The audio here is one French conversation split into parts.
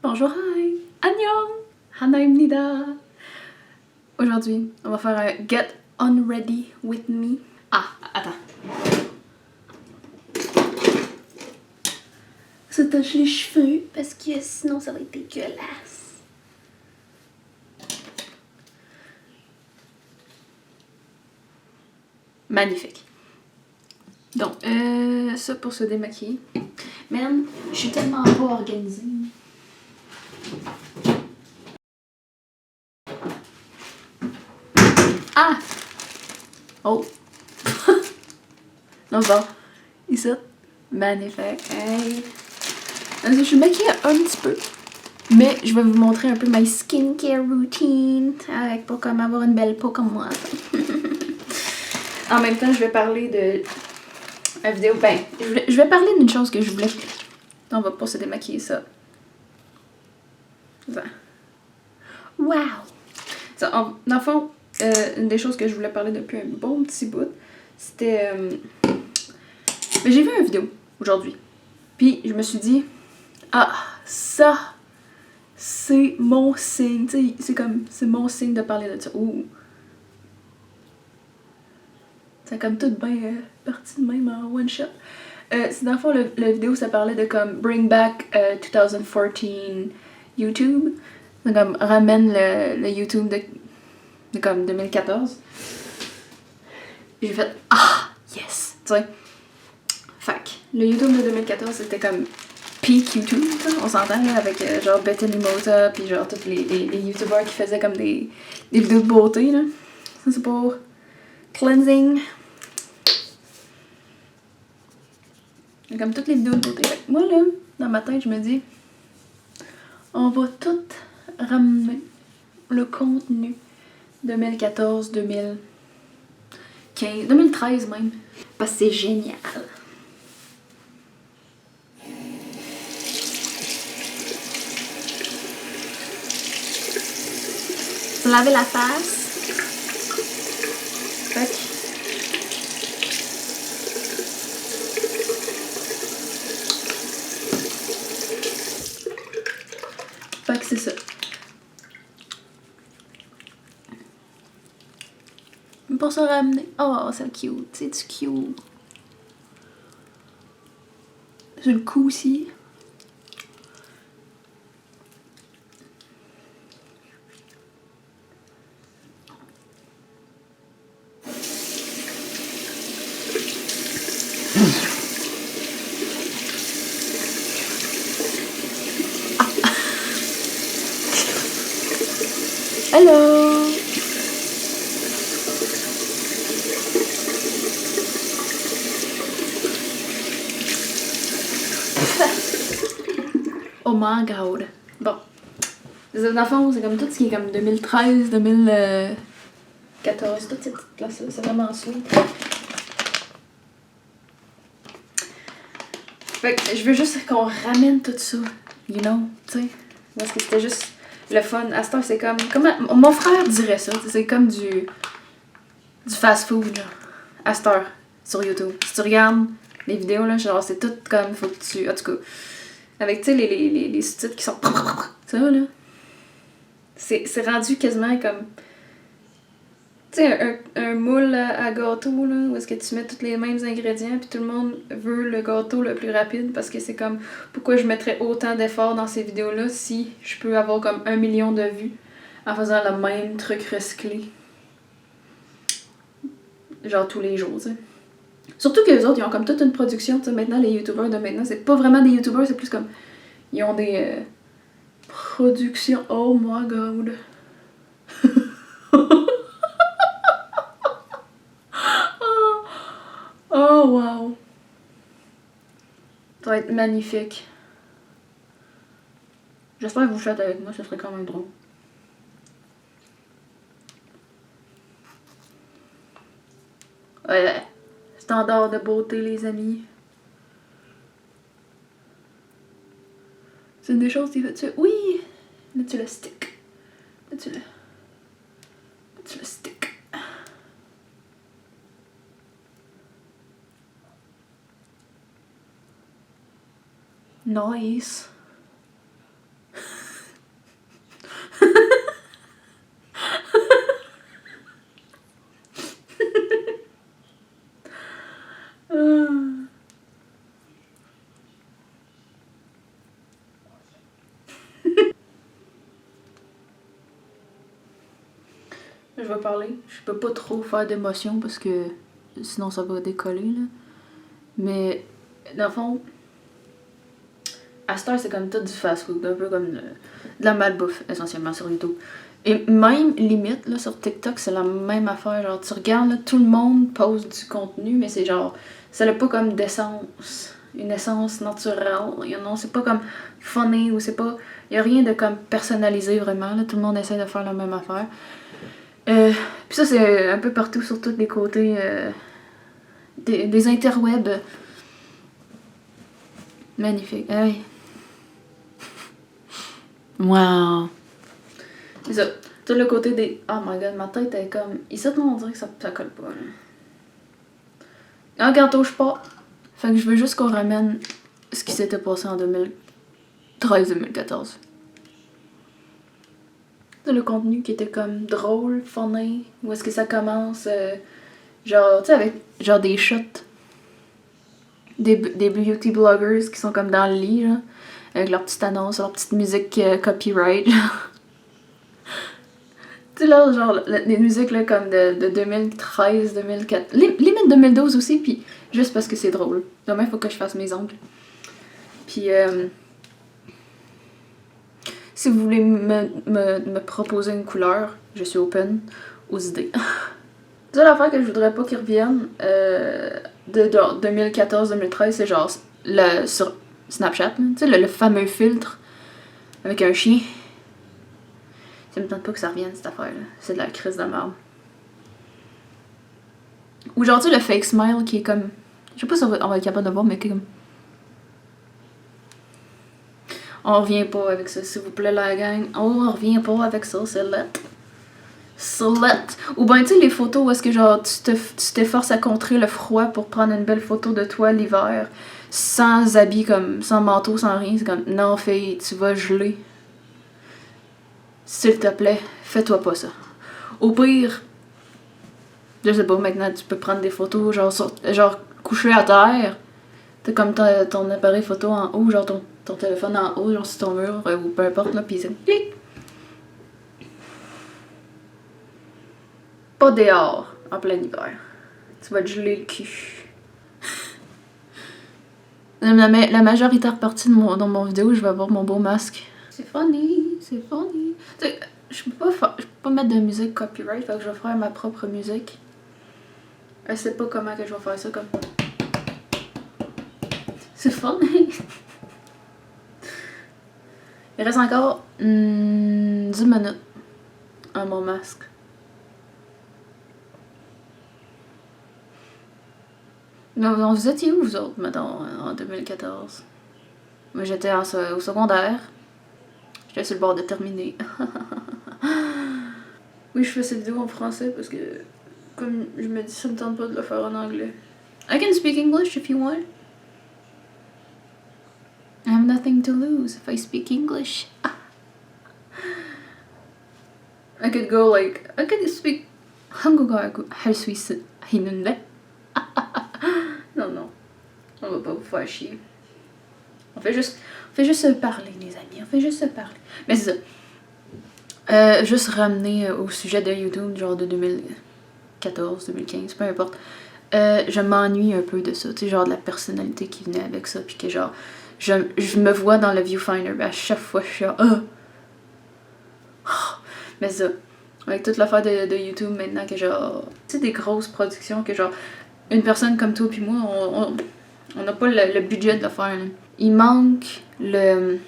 Bonjour, hi, annyeong, hanaimnida. Aujourd'hui, on va faire un Get On Ready With Me. Ah, attends. Ça touche les cheveux parce que sinon ça va être dégueulasse. Magnifique. Donc, ça pour se démaquiller. Man, je suis tellement pas organisée. Ah! Oh! Non, bon. Ici. Magnifique. Hey! Je suis maquillée un petit peu. Mais je vais vous montrer un peu ma skincare routine. Avec pour comme avoir une belle peau comme moi. En même temps, je vais parler de la vidéo. Ben, je vais parler d'une chose que je voulais. On va pas se démaquiller ça. Wow! Ça, dans le fond, une des choses que je voulais parler depuis un bon petit bout, c'était. Mais j'ai vu une vidéo aujourd'hui. Puis je me suis dit, ah, ça, c'est mon signe. Tu sais, c'est mon signe de parler de ça. Ouh! C'est comme tout bien parti de même en one shot. C'est dans le fond, la vidéo, ça parlait de comme Bring Back 2014 YouTube. Donc, comme ramène le YouTube de comme 2014. J'ai fait ah, yes! Tu sais. Fait que le YouTube de 2014, c'était comme peak YouTube, on s'entend là, avec genre Bethany Mota, puis genre tous les YouTubers qui faisaient comme des vidéos de beauté. Là. Ça, c'est pour cleansing. Comme toutes les vidéos de beauté. Fait que moi, là, dans ma tête, je me dis, on va tout ramener le contenu 2014, 2015, 2013 même. Parce que c'est génial. Se laver la face. Fait que c'est ça. Pour se ramener. Oh, c'est cute. C'est du cute. J'ai le cou aussi. Hello! Oh my god. Bon. Dans le fond, c'est comme tout ce qui est comme 2013, 2014, toutes ces petites places-là, c'est vraiment sweet. Fait que je veux juste qu'on ramène tout ça, you know, tu sais. Parce que c'était juste le fun. À cette heure, c'est comme. Comment mon frère dirait ça, c'est comme du fast-food, genre. À cette heure, sur YouTube. Si tu regardes les vidéos, là, genre, c'est tout comme. Faut que tu. En tout cas, avec, tu sais, les sous-titres qui sont. Ça, là. C'est rendu quasiment comme. Tu sais, un moule à gâteau, là, où est-ce que tu mets tous les mêmes ingrédients, puis tout le monde veut le gâteau le plus rapide, parce que c'est comme, pourquoi je mettrais autant d'efforts dans ces vidéos-là si je peux avoir comme 1 million de vues en faisant le même truc recyclé. Genre tous les jours, tu sais. Surtout que les autres, ils ont comme toute une production, tu sais, maintenant, les youtubeurs de maintenant, c'est pas vraiment des youtubeurs, c'est plus comme, ils ont des productions, oh my god. Oh wow! Ça va être magnifique. J'espère que vous faites avec moi, ce serait quand même drôle. Ouais, standard de beauté, les amis. C'est une des choses qui fait tu. Oui! Mets-tu le stick? Mets-tu le stick? Nice. Je vais parler. Je peux pas trop faire d'émotion parce que sinon ça va décoller, là. Mais, dans le fond, à cette heure, c'est comme tout du fast-food, un peu comme de la malbouffe, essentiellement, sur YouTube. Et même, limite, là, sur TikTok, c'est la même affaire. Genre, tu regardes, là, tout le monde pose du contenu, mais c'est genre, ça n'a pas comme d'essence, une essence naturelle. Non, c'est pas comme funny ou c'est pas. Y a rien de comme personnalisé vraiment, là. Tout le monde essaie de faire la même affaire. Puis ça, c'est un peu partout sur tous les côtés des interwebs. Magnifique. Ah oui. Wow. C'est ça. Tout le côté des. Oh my god, ma tête est comme. Ici, on dirait que ça colle pas. Là. Quand touche pas. Fait que je veux juste qu'on ramène ce qui s'était passé en 2013-2014. C'est le contenu qui était comme drôle, funny. Où est-ce que ça commence? Genre, tu sais, avec genre des shots. Des beauty bloggers qui sont comme dans le lit, là. Avec leur petite annonce, leur petite musique copyright. Tu sais, là, genre, les musiques là, comme de 2013, 2004. Limite 2012 aussi, puis juste parce que c'est drôle. Demain, il faut que je fasse mes ongles. Puis, si vous voulez me proposer une couleur, je suis open aux idées. C'est l'affaire que je voudrais pas qu'ils reviennent de 2014-2013, c'est genre sur Snapchat, tu sais, le fameux filtre avec un chien. Ça me tente pas que ça revienne, cette affaire-là. C'est de la crise de merde. Ou genre, tu sais, le fake smile qui est comme. Je sais pas si on va être capable de voir, mais qui est comme. On revient pas avec ça, s'il vous plaît, la gang. On revient pas avec ça, c'est let. Slut. Ou ben, tu sais, les photos où est-ce que genre tu t'efforces à contrer le froid pour prendre une belle photo de toi l'hiver, sans habits, comme, sans manteau, sans rien. C'est comme, non, fille, tu vas geler. S'il te plaît, fais-toi pas ça. Au pire, je sais pas, maintenant tu peux prendre des photos genre couché à terre. T'as comme ton appareil photo en haut, genre ton téléphone en haut, genre sur ton mur, ou peu importe, là, pis c'est clic. Pas dehors, en plein hiver. Tu vas te geler le cul. La majoritaire partie dans mon vidéo, je vais avoir mon beau masque. C'est funny, c'est funny. T'sais, je peux pas mettre de musique copyright, fait que je vais faire ma propre musique. Je sais pas comment que je vais faire ça comme. C'est funny. Il reste encore 10 minutes à mon masque. Donc, vous étiez où, vous autres, mettons, en 2014? Moi, j'étais au secondaire. J'étais sur le bord de terminer. Oui, je fais cette vidéo en français parce que, comme je me dis, ça me tente pas de le faire en anglais. I can speak English if you want. I have nothing to lose if I speak English. I could go like, I could speak 한국어 할 수 있는데? Non. On va pas vous faire chier. On fait juste se parler, les amis. On fait juste se parler. Mais c'est ça. Juste ramener au sujet de YouTube, genre de 2014, 2015, peu importe. Je m'ennuie un peu de ça. Tu sais, genre de la personnalité qui venait avec ça. Puis que genre, je me vois dans le viewfinder. À chaque fois, je suis genre, Mais ça. Avec toute l'affaire de YouTube maintenant, que genre. Tu sais, des grosses productions que genre. Une personne comme toi puis moi, on n'a pas le budget de le faire. Là. Il manque le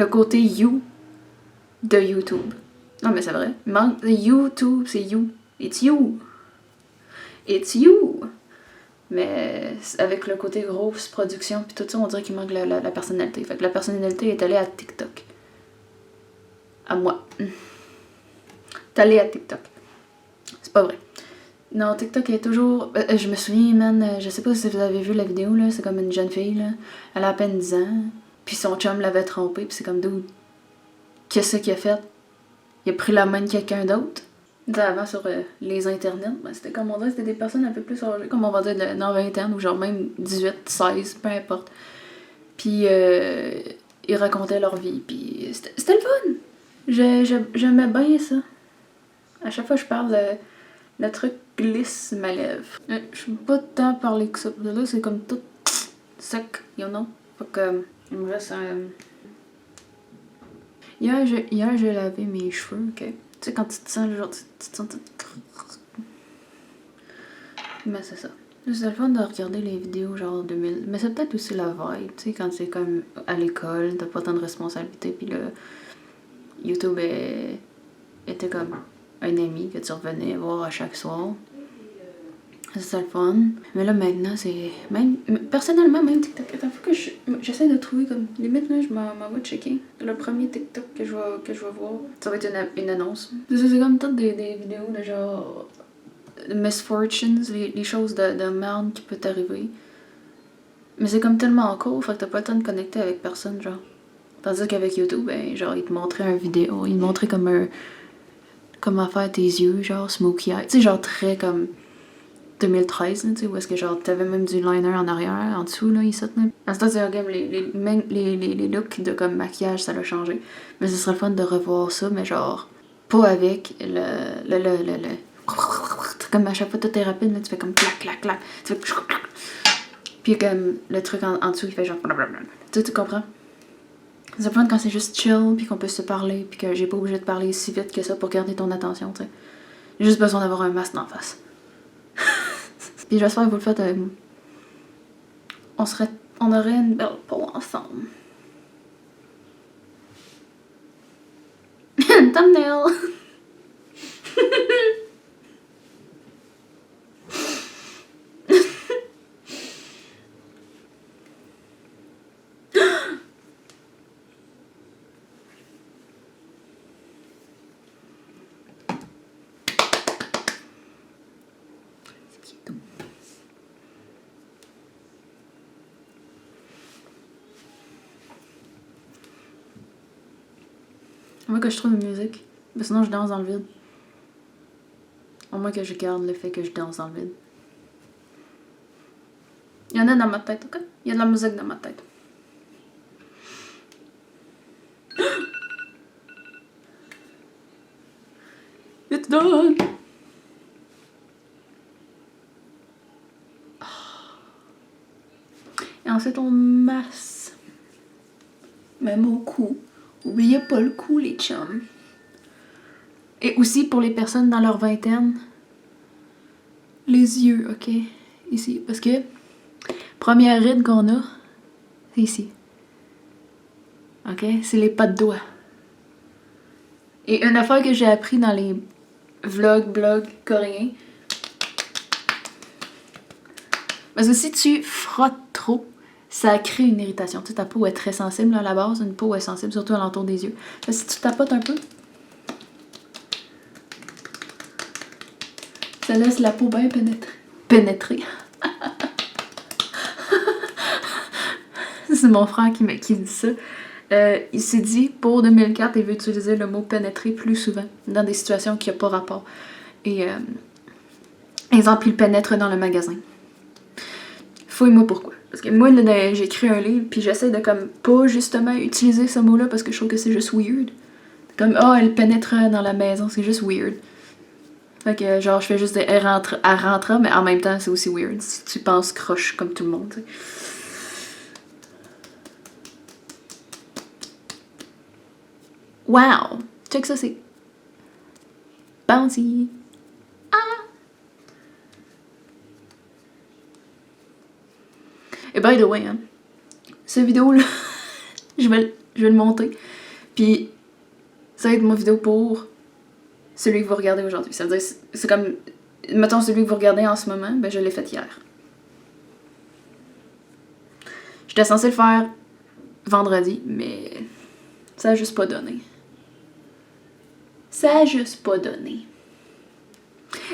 côté you de YouTube. Non, mais c'est vrai. Il manque YouTube, c'est you. It's you. It's you. Mais avec le côté grosse production puis tout ça, on dirait qu'il manque la personnalité. Fait que la personnalité est allée à TikTok. À moi. T'es allée à TikTok. C'est pas vrai. Non, TikTok est toujours... je me souviens, man, je sais pas si vous avez vu la vidéo, là, c'est comme une jeune fille, là, elle a à peine 10 ans, puis son chum l'avait trompée, puis c'est comme, dude, qu'est-ce qu'il a fait? Il a pris la main de quelqu'un d'autre. Avant, sur les internets, ben, c'était comme on dirait, c'était des personnes un peu plus âgées, comme on va dire, dans la vingtaine, ou genre même 18, 16, peu importe. Puis, ils racontaient leur vie, puis c'était le fun! J'aimais bien ça. À chaque fois que je parle, le truc glisse ma lèvre. Je suis pas tant parler que ça. Là, c'est comme tout sec, you know? Fait que, il me reste un... Hier, j'ai lavé mes cheveux, ok? Tu sais, quand tu te sens, genre, tu te sens tout... Mais c'est ça. C'est le fun de regarder les vidéos, genre 2000... Mais c'est peut-être aussi la vibe, tu sais, quand c'est comme à l'école, t'as pas tant de responsabilités, puis là, YouTube était comme un ami que tu revenais voir à chaque soir. C'est ça le fun. Mais là, maintenant, c'est... Même... Personnellement, même TikTok, attends, faut que j'essaie de trouver comme... Limite, là, je m'en vais checker. Le premier TikTok que je vais voir, ça va être une annonce. C'est comme toutes des vidéos de genre... misfortunes, les choses de merde qui peuvent t'arriver. Mais c'est comme tellement cool, fait que t'as pas le temps de connecter avec personne, genre. Tandis qu'avec YouTube, ben, genre, ils te montraient une vidéo, ils te montraient comme un... comment faire tes yeux, genre, smokey eye. Tu sais, genre, très comme... 2013, tu sais, où est-ce que genre t'avais même du liner en arrière, en dessous, là, ici, là. En ce temps, c'est comme les looks de comme maquillage, ça l'a changé. Mais ce serait le fun de revoir ça, mais genre, pas avec le comme à chaque fois, tout est rapide, là, tu fais comme clac, clac, clac. Tu fais... Puis comme le truc en dessous, il fait genre... Tu comprends? C'est le fun quand c'est juste chill, puis qu'on peut se parler, puis que j'ai pas obligé de parler si vite que ça pour garder ton attention, tu sais. J'ai juste besoin d'avoir un masque en face. Puis j'espère que vous le faites avec moi. On aurait une belle peau ensemble. Thumbnail! À moins que je trouve une musique. Mais sinon, je danse dans le vide. À moins que je garde le fait que je danse dans le vide. Il y en a dans ma tête, ok? Il y a de la musique dans ma tête. It's done! Et ensuite, on masse. Même au cou. Oubliez pas le cou, les chums. Et aussi pour les personnes dans leur vingtaine, les yeux, ok? Ici. Parce que, première ride qu'on a, c'est ici. Ok? C'est les pas de doigts. Et une affaire que j'ai appris dans les blogs coréens, parce que si tu frottes trop, ça crée une irritation. Tu sais, ta peau est très sensible là, à la base. Une peau est sensible, surtout à l'entour des yeux. Là, si tu tapotes un peu, ça laisse la peau bien pénétrer. C'est mon frère qui dit ça. Il s'est dit, pour 2004, il veut utiliser le mot pénétrer plus souvent, dans des situations qui n'ont pas rapport. Et, exemple, il pénètre dans le magasin. Fouille-moi pourquoi. Parce que moi, là, j'ai écrit un livre, puis j'essaie de comme pas justement utiliser ce mot-là parce que je trouve que c'est juste weird. Comme, elle pénètre dans la maison, c'est juste weird. Fait que, genre, je fais juste des elle rentre, mais en même temps, c'est aussi weird. Si tu penses croche comme tout le monde, t'sais. Wow! Check ça, c'est bouncy. Ah! Et by the way, hein, cette vidéo-là, je vais le monter. Puis, ça va être ma vidéo pour celui que vous regardez aujourd'hui. Ça veut dire, c'est comme, mettons celui que vous regardez en ce moment, ben je l'ai fait hier. J'étais censée le faire vendredi, mais ça a juste pas donné. Ça a juste pas donné.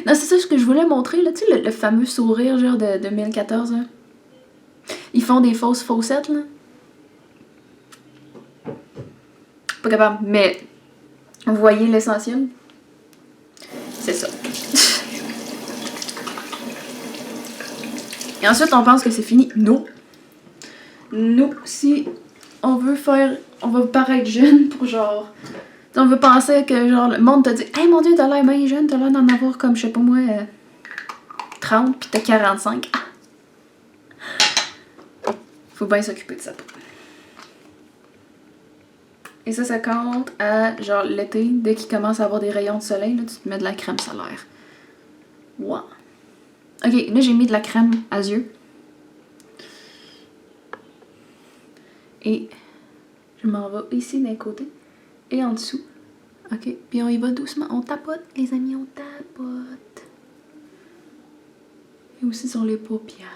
Non, c'est ça ce que je voulais montrer, là. Tu sais, le fameux sourire, genre, de 2014, là. Ils font des fausses faussettes, là. Pas capable, mais vous voyez l'essentiel? C'est ça. Et ensuite, on pense que c'est fini. Non. Nous, si on veut faire... On va paraître jeune pour genre... On veut penser que genre le monde te dit « Hey mon Dieu, t'as l'air bien jeune, t'as l'air d'en avoir comme, je sais pas moi, 30 pis t'as 45. » Faut bien s'occuper de sa peau. Et ça compte à genre l'été, dès qu'il commence à avoir des rayons de soleil, là, tu te mets de la crème solaire. Wow. Ok, là j'ai mis de la crème à yeux. Et je m'en vais ici d'un côté et en dessous. Ok, puis on y va doucement. On tapote, les amis, on tapote. Et aussi sur les paupières.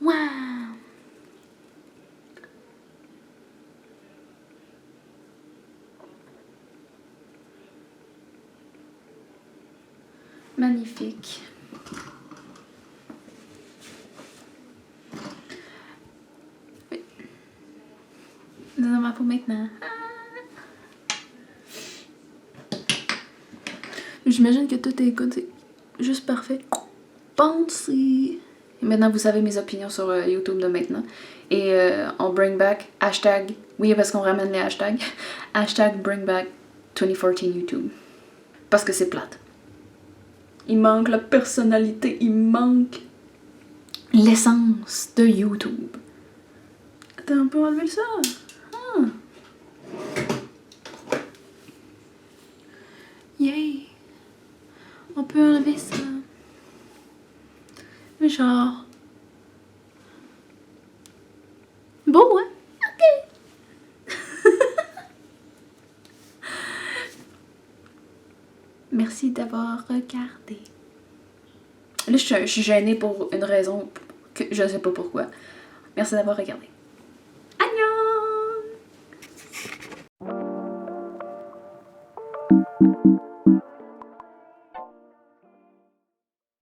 Wow! Magnifique. Oui. Nous en avons pour maintenant. J'imagine que tout est écouté. Juste parfait. Pensez. Et maintenant, vous savez mes opinions sur YouTube de maintenant. Et on bring back hashtag. Oui, parce qu'on ramène les hashtags. Hashtag bring back 2014 YouTube. Parce que c'est plate. Il manque la personnalité. Il manque l'essence de YouTube. Attends, on peut enlever ça. Ah. Yay. On peut enlever ça. Genre... Beau, hein? Ok. Merci d'avoir regardé. Là, je suis gênée pour une raison que je ne sais pas pourquoi. Merci d'avoir regardé. Annyeong!